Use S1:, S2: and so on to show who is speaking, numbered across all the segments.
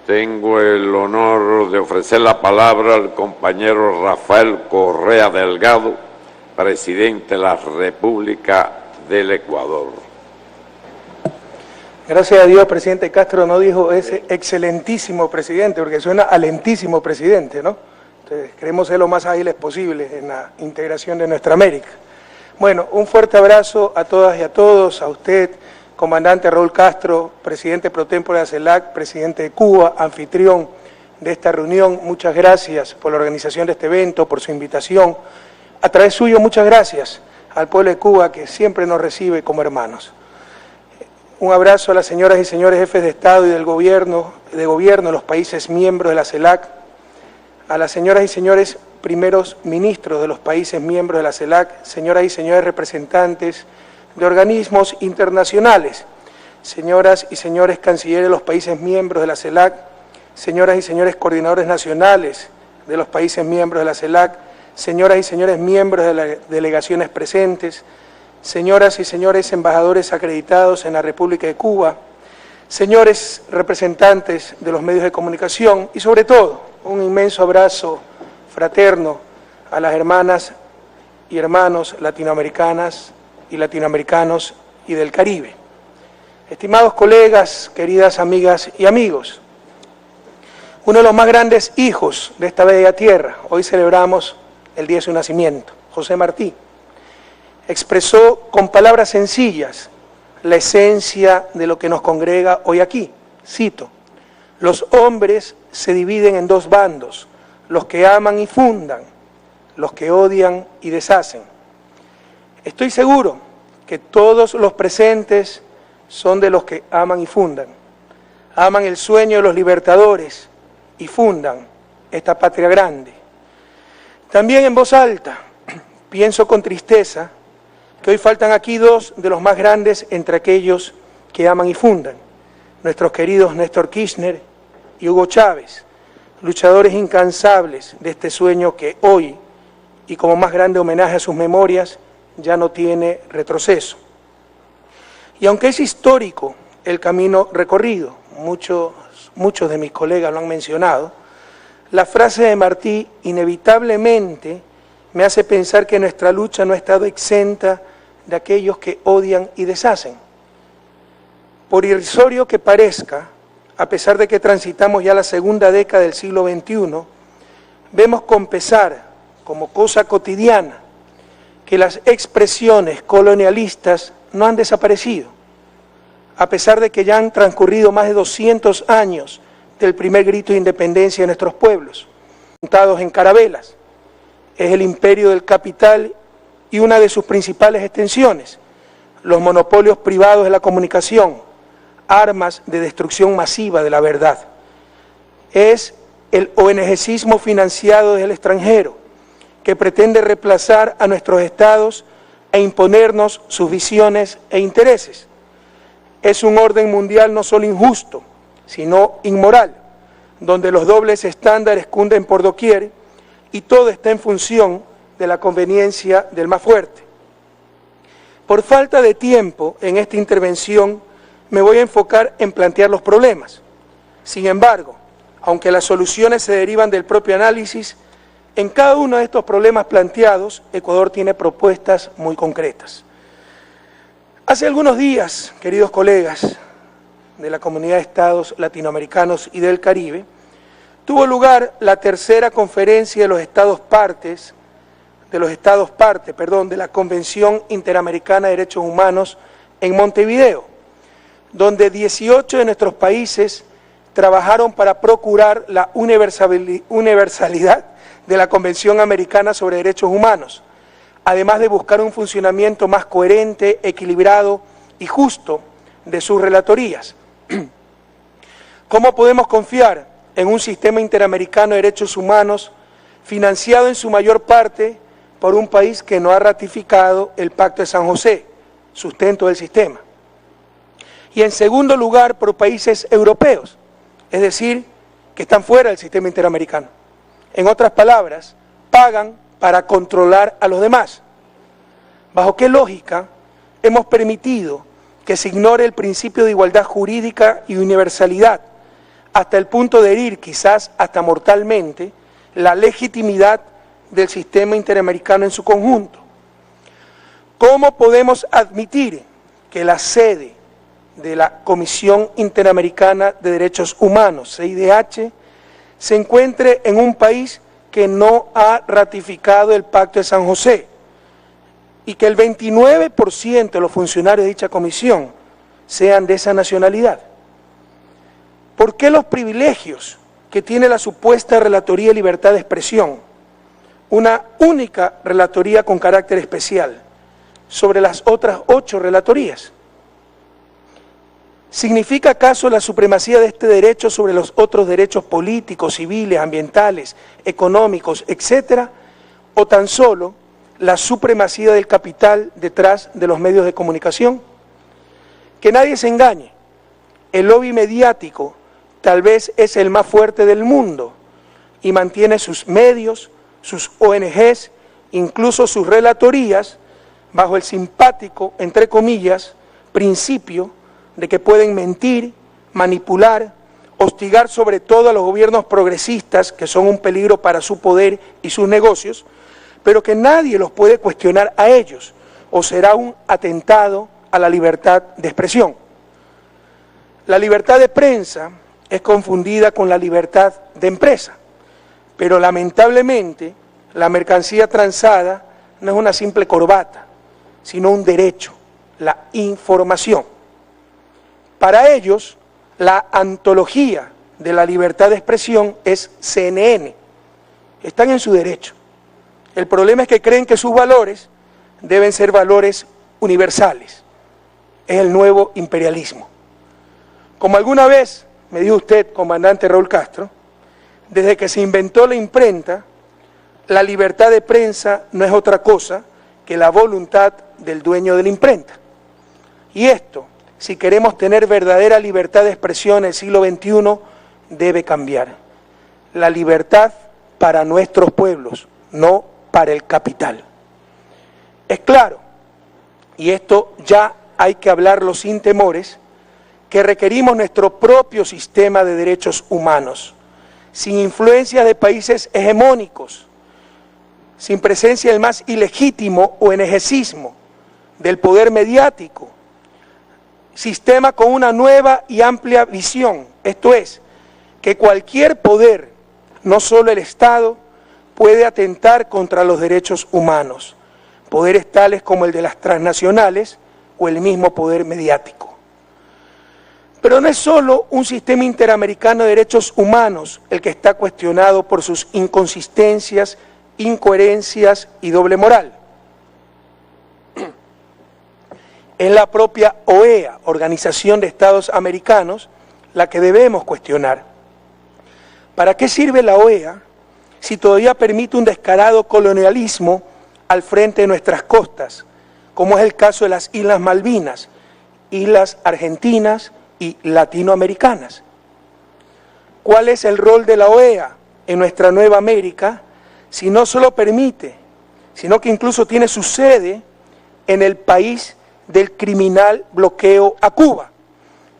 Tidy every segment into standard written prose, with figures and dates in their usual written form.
S1: Tengo el honor de ofrecer la palabra al compañero Rafael Correa Delgado, presidente de la República del Ecuador.
S2: Gracias a Dios, presidente Castro no dijo ese excelentísimo presidente, porque suena a lentísimo presidente, ¿no? Entonces, queremos ser lo más ágiles posible en la integración de nuestra América. Bueno, un fuerte abrazo a todas y a todos, a usted, comandante Raúl Castro, presidente pro tempore de la CELAC, presidente de Cuba, anfitrión de esta reunión. Muchas gracias por la organización de este evento, por su invitación. A través suyo, muchas gracias al pueblo de Cuba, que siempre nos recibe como hermanos. Un abrazo a las señoras y señores jefes de Estado y de gobierno de los países miembros de la CELAC, a las señoras y señores primeros ministros de los países miembros de la CELAC, señoras y señores representantes de organismos internacionales, señoras y señores cancilleres de los países miembros de la CELAC, señoras y señores coordinadores nacionales de los países miembros de la CELAC, señoras y señores miembros de las delegaciones presentes, señoras y señores embajadores acreditados en la República de Cuba, señores representantes de los medios de comunicación y sobre todo un inmenso abrazo fraterno a las hermanas y hermanos latinoamericanas y latinoamericanos y del Caribe. Estimados colegas, queridas amigas y amigos, uno de los más grandes hijos de esta bella tierra, hoy celebramos el día de su nacimiento, José Martí, expresó con palabras sencillas la esencia de lo que nos congrega hoy aquí. Cito: los hombres se dividen en dos bandos, los que aman y fundan, los que odian y deshacen. Estoy seguro que todos los presentes son de los que aman y fundan. Aman el sueño de los libertadores y fundan esta patria grande. También en voz alta pienso con tristeza que hoy faltan aquí dos de los más grandes entre aquellos que aman y fundan, nuestros queridos Néstor Kirchner y Hugo Chávez, luchadores incansables de este sueño que hoy, y como más grande homenaje a sus memorias, ya no tiene retroceso. Y aunque es histórico el camino recorrido, muchos de mis colegas lo han mencionado, la frase de Martí inevitablemente me hace pensar que nuestra lucha no ha estado exenta de aquellos que odian y deshacen. Por irrisorio que parezca, a pesar de que transitamos ya la segunda década del siglo XXI, vemos con pesar, como cosa cotidiana, que las expresiones colonialistas no han desaparecido, a pesar de que ya han transcurrido más de 200 años del primer grito de independencia de nuestros pueblos, montados en carabelas. Es el imperio del capital y una de sus principales extensiones, los monopolios privados de la comunicación, armas de destrucción masiva de la verdad. Es el ONGcismo financiado desde el extranjero, que pretende reemplazar a nuestros estados e imponernos sus visiones e intereses. Es un orden mundial no solo injusto, sino inmoral, donde los dobles estándares cunden por doquier y todo está en función de la conveniencia del más fuerte. Por falta de tiempo en esta intervención me voy a enfocar en plantear los problemas. Sin embargo, aunque las soluciones se derivan del propio análisis, en cada uno de estos problemas planteados, Ecuador tiene propuestas muy concretas. Hace algunos días, queridos colegas de la Comunidad de Estados Latinoamericanos y del Caribe, tuvo lugar la tercera conferencia de los Estados parte de la Convención Interamericana de Derechos Humanos en Montevideo, donde 18 de nuestros países trabajaron para procurar la universalidad de la Convención Americana sobre Derechos Humanos, además de buscar un funcionamiento más coherente, equilibrado y justo de sus relatorías. ¿Cómo podemos confiar en un sistema interamericano de derechos humanos financiado en su mayor parte por un país que no ha ratificado el Pacto de San José, sustento del sistema? Y en segundo lugar, por países europeos, es decir, que están fuera del sistema interamericano. En otras palabras, pagan para controlar a los demás. ¿Bajo qué lógica hemos permitido que se ignore el principio de igualdad jurídica y universalidad, hasta el punto de herir, quizás hasta mortalmente, la legitimidad del sistema interamericano en su conjunto. ¿Cómo podemos admitir que la sede de la Comisión Interamericana de Derechos Humanos, CIDH, se encuentre en un país que no ha ratificado el Pacto de San José y que el 29% de los funcionarios de dicha comisión sean de esa nacionalidad? ¿Por qué los privilegios que tiene la supuesta Relatoría de Libertad de Expresión, una única relatoría con carácter especial, sobre las otras 8 relatorías? ¿Significa acaso la supremacía de este derecho sobre los otros derechos políticos, civiles, ambientales, económicos, etcétera, o tan solo la supremacía del capital detrás de los medios de comunicación? Que nadie se engañe, el lobby mediático tal vez es el más fuerte del mundo y mantiene sus medios, sus ONGs, incluso sus relatorías, bajo el simpático, entre comillas, principio de que pueden mentir, manipular, hostigar sobre todo a los gobiernos progresistas, que son un peligro para su poder y sus negocios, pero que nadie los puede cuestionar a ellos, o será un atentado a la libertad de expresión. La libertad de prensa es confundida con la libertad de empresa, pero lamentablemente la mercancía transada no es una simple corbata, sino un derecho, la información. Para ellos, la antología de la libertad de expresión es CNN. Están en su derecho. El problema es que creen que sus valores deben ser valores universales. Es el nuevo imperialismo. Como alguna vez me dijo usted, comandante Raúl Castro, desde que se inventó la imprenta, la libertad de prensa no es otra cosa que la voluntad del dueño de la imprenta. Y esto, si queremos tener verdadera libertad de expresión en el siglo XXI, debe cambiar. La libertad para nuestros pueblos, no para el capital. Es claro, y esto ya hay que hablarlo sin temores, que requerimos nuestro propio sistema de derechos humanos, sin influencia de países hegemónicos, sin presencia del más ilegítimo ONGismo, del poder mediático, sistema con una nueva y amplia visión, esto es, que cualquier poder, no solo el Estado, puede atentar contra los derechos humanos, poderes tales como el de las transnacionales o el mismo poder mediático. Pero no es solo un sistema interamericano de derechos humanos el que está cuestionado por sus inconsistencias, incoherencias y doble moral. Es la propia OEA, Organización de Estados Americanos, la que debemos cuestionar. ¿Para qué sirve la OEA si todavía permite un descarado colonialismo al frente de nuestras costas, como es el caso de las Islas Malvinas, islas argentinas y latinoamericanas? ¿Cuál es el rol de la OEA en nuestra nueva América si no solo permite, sino que incluso tiene su sede en el país del criminal bloqueo a Cuba,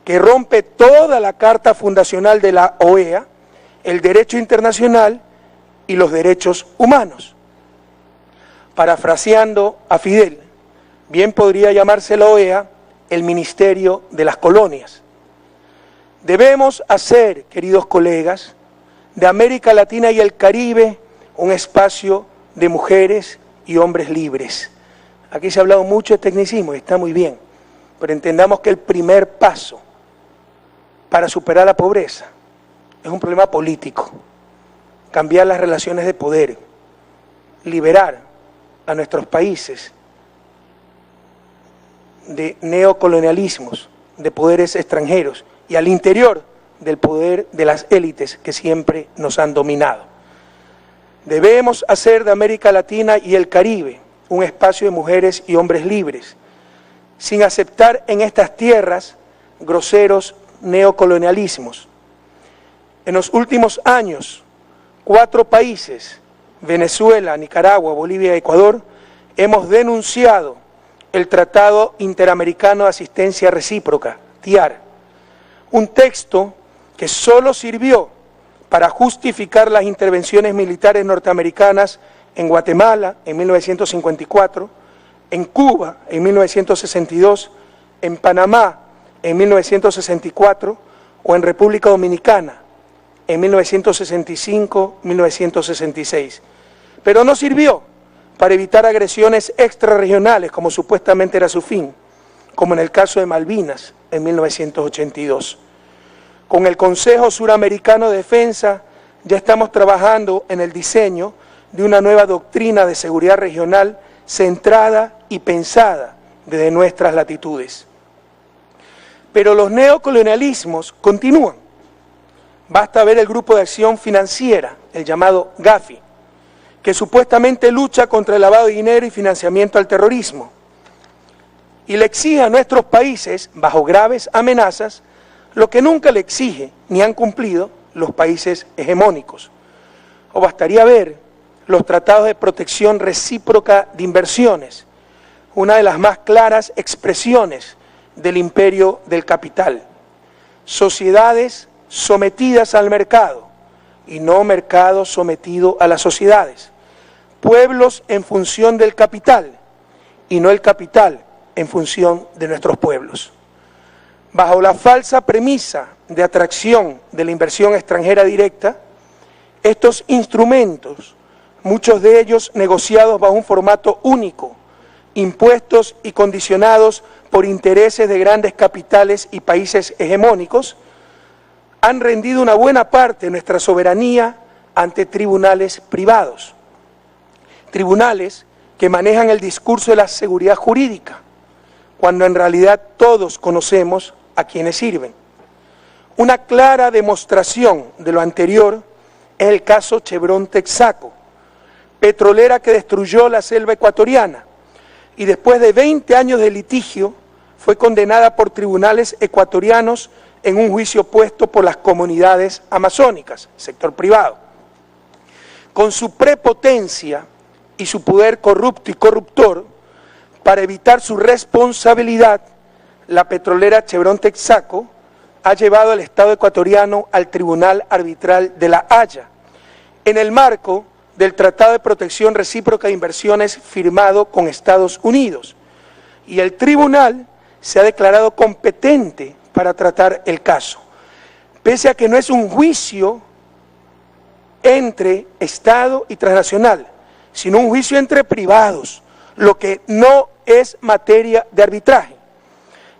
S2: que rompe toda la carta fundacional de la OEA, el derecho internacional y los derechos humanos? Parafraseando a Fidel, bien podría llamarse la OEA el Ministerio de las Colonias. Debemos hacer, queridos colegas, de América Latina y el Caribe un espacio de mujeres y hombres libres. Aquí se ha hablado mucho de tecnicismo y está muy bien, pero entendamos que el primer paso para superar la pobreza es un problema político, cambiar las relaciones de poder, liberar a nuestros países de neocolonialismos, de poderes extranjeros y al interior del poder de las élites que siempre nos han dominado. Debemos hacer de América Latina y el Caribe un espacio de mujeres y hombres libres, sin aceptar en estas tierras groseros neocolonialismos. En los últimos años, 4 países, Venezuela, Nicaragua, Bolivia y Ecuador, hemos denunciado el Tratado Interamericano de Asistencia Recíproca, TIAR, un texto que solo sirvió para justificar las intervenciones militares norteamericanas en Guatemala en 1954, en Cuba en 1962, en Panamá en 1964 o en República Dominicana en 1965-1966. Pero no sirvió para evitar agresiones extrarregionales, como supuestamente era su fin, como en el caso de Malvinas en 1982. Con el Consejo Suramericano de Defensa ya estamos trabajando en el diseño de una nueva doctrina de seguridad regional centrada y pensada desde nuestras latitudes. Pero los neocolonialismos continúan. Basta ver el Grupo de Acción Financiera, el llamado GAFI, que supuestamente lucha contra el lavado de dinero y financiamiento al terrorismo, y le exige a nuestros países, bajo graves amenazas, lo que nunca le exige ni han cumplido los países hegemónicos. O bastaría ver los tratados de protección recíproca de inversiones, una de las más claras expresiones del imperio del capital. Sociedades sometidas al mercado y no mercado sometido a las sociedades. Pueblos en función del capital y no el capital en función de nuestros pueblos. Bajo la falsa premisa de atracción de la inversión extranjera directa, estos instrumentos, muchos de ellos negociados bajo un formato único, impuestos y condicionados por intereses de grandes capitales y países hegemónicos, han rendido una buena parte de nuestra soberanía ante tribunales privados. Tribunales que manejan el discurso de la seguridad jurídica, cuando en realidad todos conocemos a quienes sirven. Una clara demostración de lo anterior es el caso Chevron Texaco, petrolera que destruyó la selva ecuatoriana y después de 20 años de litigio fue condenada por tribunales ecuatorianos en un juicio puesto por las comunidades amazónicas, sector privado. Con su prepotencia y su poder corrupto y corruptor, para evitar su responsabilidad, la petrolera Chevron Texaco ha llevado al Estado ecuatoriano al Tribunal Arbitral de La Haya, en el marco del Tratado de Protección Recíproca de Inversiones firmado con Estados Unidos. Y el tribunal se ha declarado competente para tratar el caso, pese a que no es un juicio entre Estado y transnacional, sino un juicio entre privados, lo que no es materia de arbitraje.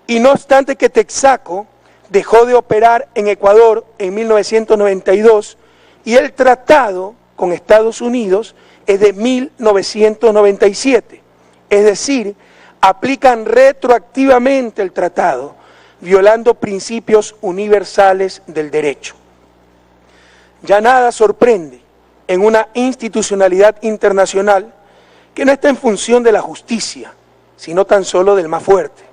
S2: Y no obstante que Texaco dejó de operar en Ecuador en 1992 y el tratado con Estados Unidos es de 1997, es decir, aplican retroactivamente el tratado, violando principios universales del derecho. Ya nada sorprende en una institucionalidad internacional que no está en función de la justicia, sino tan solo del más fuerte.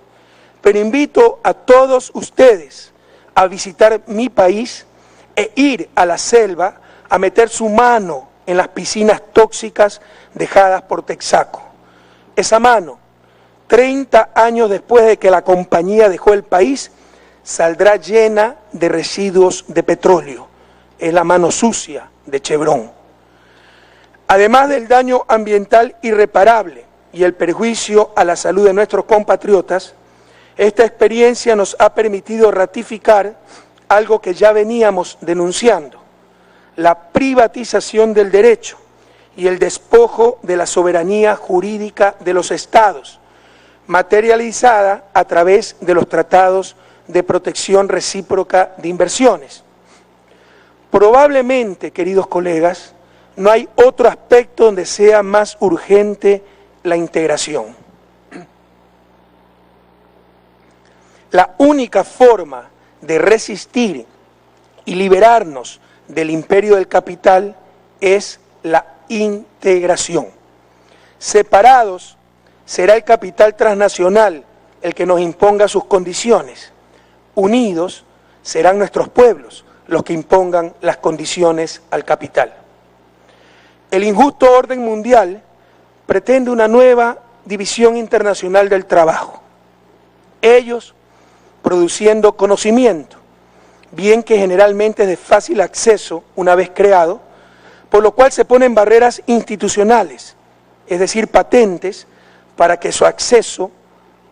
S2: Pero invito a todos ustedes a visitar mi país e ir a la selva a meter su mano en las piscinas tóxicas dejadas por Texaco. Esa mano, 30 años después de que la compañía dejó el país, saldrá llena de residuos de petróleo. Es la mano sucia de Chevron. Además del daño ambiental irreparable y el perjuicio a la salud de nuestros compatriotas, esta experiencia nos ha permitido ratificar algo que ya veníamos denunciando: la privatización del derecho y el despojo de la soberanía jurídica de los estados, materializada a través de los tratados de protección recíproca de inversiones. Probablemente, queridos colegas, no hay otro aspecto donde sea más urgente la integración. La única forma de resistir y liberarnos del imperio del capital es la integración. Separados, será el capital transnacional el que nos imponga sus condiciones. Unidos, serán nuestros pueblos los que impongan las condiciones al capital. El injusto orden mundial pretende una nueva división internacional del trabajo. Ellos produciendo conocimiento, bien que generalmente es de fácil acceso una vez creado, por lo cual se ponen barreras institucionales, es decir, patentes, para que su acceso,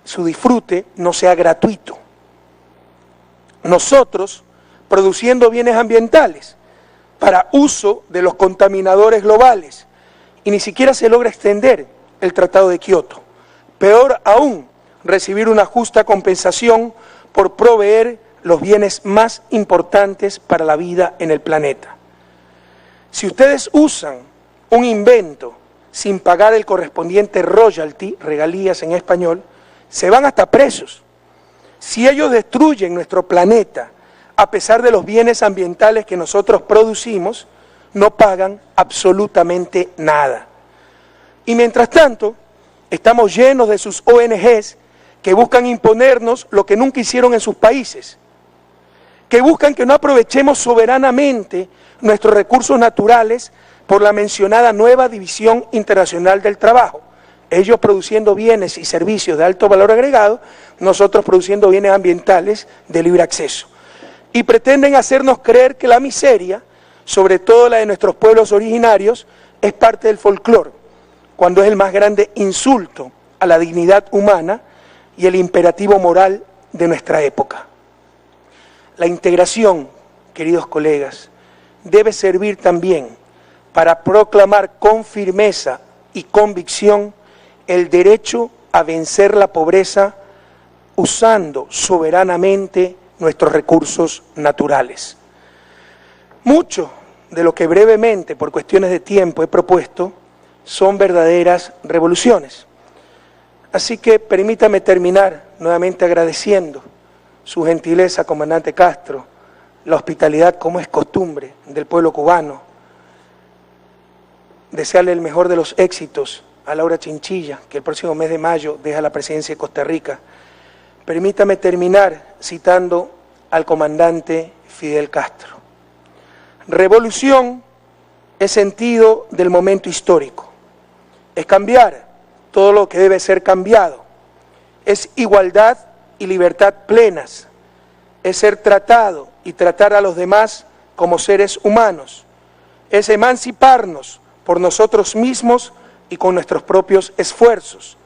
S2: su disfrute, no sea gratuito. Nosotros, produciendo bienes ambientales para uso de los contaminadores globales, y ni siquiera se logra extender el Tratado de Kioto. Peor aún, recibir una justa compensación por proveer los bienes más importantes para la vida en el planeta. Si ustedes usan un invento sin pagar el correspondiente royalty, regalías en español, se van hasta presos. Si ellos destruyen nuestro planeta, a pesar de los bienes ambientales que nosotros producimos, no pagan absolutamente nada. Y mientras tanto, estamos llenos de sus ONGs que buscan imponernos lo que nunca hicieron en sus países, que buscan que no aprovechemos soberanamente nuestros recursos naturales por la mencionada nueva División Internacional del Trabajo, ellos produciendo bienes y servicios de alto valor agregado, nosotros produciendo bienes ambientales de libre acceso. Y pretenden hacernos creer que la miseria, sobre todo la de nuestros pueblos originarios, es parte del folclore, cuando es el más grande insulto a la dignidad humana y el imperativo moral de nuestra época. La integración, queridos colegas, debe servir también para proclamar con firmeza y convicción el derecho a vencer la pobreza usando soberanamente nuestros recursos naturales. Mucho de lo que brevemente, por cuestiones de tiempo, he propuesto son verdaderas revoluciones. Así que permítame terminar nuevamente agradeciendo su gentileza, comandante Castro, la hospitalidad como es costumbre del pueblo cubano, desearle el mejor de los éxitos a Laura Chinchilla, que el próximo mes de mayo deja la presidencia de Costa Rica. Permítame terminar citando al comandante Fidel Castro. Revolución es sentido del momento histórico, es cambiar todo lo que debe ser cambiado, es igualdad y libertad plenas, es ser tratado y tratar a los demás como seres humanos, es emanciparnos por nosotros mismos y con nuestros propios esfuerzos,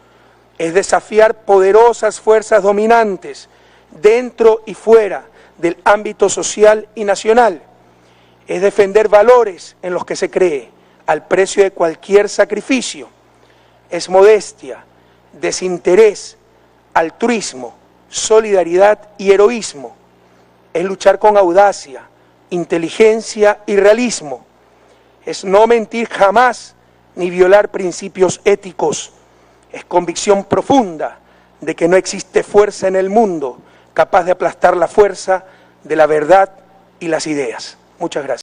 S2: es desafiar poderosas fuerzas dominantes dentro y fuera del ámbito social y nacional, es defender valores en los que se cree al precio de cualquier sacrificio, es modestia, desinterés, altruismo, solidaridad y heroísmo, es luchar con audacia, inteligencia y realismo, es no mentir jamás ni violar principios éticos, es convicción profunda de que no existe fuerza en el mundo capaz de aplastar la fuerza de la verdad y las ideas. Muchas gracias.